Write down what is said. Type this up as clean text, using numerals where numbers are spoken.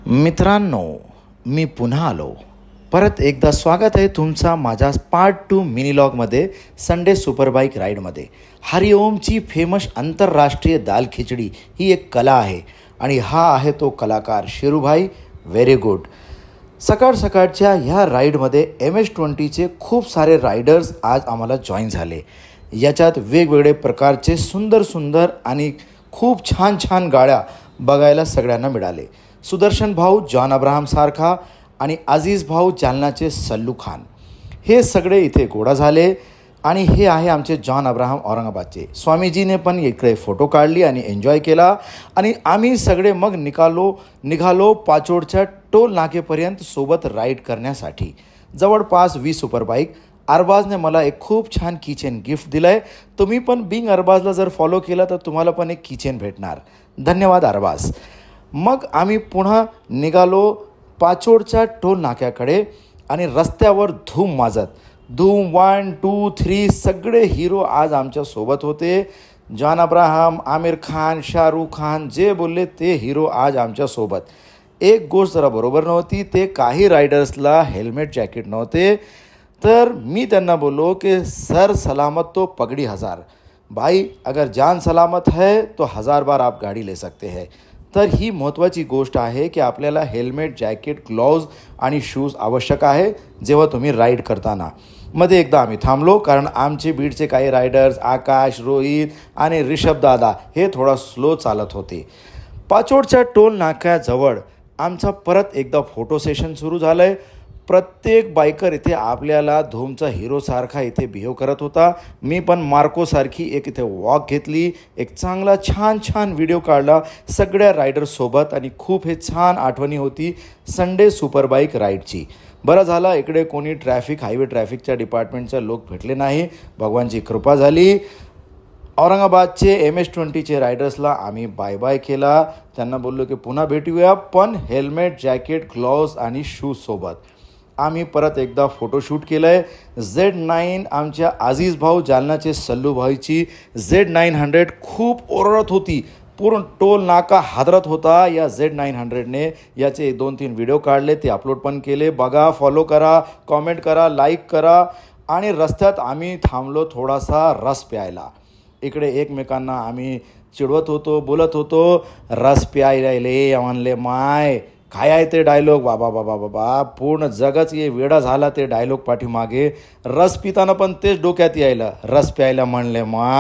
मित्रांनो, मी पुन्हा आलो. परत एकदा स्वागत आहे तुमचा माझ्या पार्ट 2 मिनीलॉगमध्ये संडे सुपरबाईक राईडमध्ये. हरिओमची फेमस आंतरराष्ट्रीय दाल खिचडी ही एक कला आहे आणि हा आहे तो कलाकार शेरूभाई. Very good. सकाळ सकाळच्या ह्या राईडमध्ये MS-20चे खूप सारे रायडर्स आज आम्हाला जॉईन झाले. याच्यात वेगवेगळे प्रकारचे सुंदर सुंदर आणि खूप छान छान गाड्या बघायला सगळ्यांना मिळाले. सुदर्शन भाऊ जॉन अब्राहम सारखा आणि अजीज भाऊ जालनाचे सल्लू खान हे सगळे इथे गोळा झाले. आणि हे आहे आमचे जॉन अब्राहम औरंगाबादचे. स्वामीजीने पण इकडे फोटो काढली आणि एन्जॉय केला. आणि आम्ही सगळे मग निघालो पाचोडच्या टोल नाकेपर्यंत सोबत राईड करण्यासाठी. जवळपास 20 सुपरबाईक. अरबाजने मला एक खूप छान किचेन गिफ्ट दिलं आहे. तुम्ही पण बिंग अरबाजला जर फॉलो केलं तर तुम्हाला पण एक किचेन भेटणार. धन्यवाद अरबाज. मग आम्ही पुन्हा निघालो पाचोडच्या टोल नाक्याकडे आणि रस्त्यावर धूम माजत. धूम 1, 2, 3 सगळे हिरो आज आमच्यासोबत होते. जॉन अब्राहम, आमिर खान, शाहरुख खान जे बोलले ते हिरो आज आमच्यासोबत. एक गोष्ट जरा बरोबर नव्हती, ते काही रायडर्सला हेल्मेट जॅकेट नव्हते. तर मी त्यांना बोललो कि सर सलामत तो पगड़ी 1000. भाई अगर जान सलामत है तो 1000 बार आप गाड़ी ले सकते हैं. तर ही महत्त्वाची गोष्ट आहे की आपल्याला हेल्मेट, जॅकेट, ग्लोव्ज आणि शूज आवश्यक आहे जेव्हा तुम्ही राईड करताना. मध्ये एकदा आम्ही थांबलो कारण आमचे बीडचे काही रायडर्स आकाश, रोहित आणि ऋषभ दादा हे थोडा स्लो चालत होते. पाचोडच्या टोल नाक्याजवळ आमचा परत एकदा फोटो सेशन सुरू झालं आहे. प्रत्येक बायकर इथे आपल्याला धूमचा हिरोसारखा इथे बिहेव करत होता. मी पण मार्कोसारखी एक इथे वॉक घेतली. एक चांगला छान व्हिडिओ काढला सगळ्या रायडर्ससोबत आणि खूप हे छान आठवणी होती संडे सुपरबाईक राईडची. बरं झालं इकडे कोणी हायवे ट्रॅफिकच्या डिपार्टमेंटचे लोक भेटले नाही. भगवानची कृपा झाली. औरंगाबादचे MS-20चे रायडर्सला आम्ही बाय बाय केला. त्यांना बोललो की पुन्हा भेटूया पण हेल्मेट, जॅकेट, ग्लोव्ज आणि शूजसोबत. आम्ही परत एकदा फोटोशूट केलं आहे. Z9 आमच्या अजीज भाऊ जालनाचे सल्लू भाईची Z900 खूप ओरडत होती. पूर्ण टोल नाका हादरत होता या Z900ने. याचे 2-3 व्हिडिओ काढले, ते अपलोड पण केले. बघा, फॉलो करा, कॉमेंट करा, लाईक करा. आणि रस्त्यात आम्ही थांबलो थोडासा रस प्यायला. इकडे एकमेकांना आम्ही चिडवत होतो, बोलत होतो. रस प्यायला म्हणले माय काय आहे ते डायलॉग. बाबा पूर्ण जगच ये वेडा झाला ते डायलॉग पाठीमागे. रस पिताना पण तेच डोक्यात यायला. रस प्यायला म्हणले माय.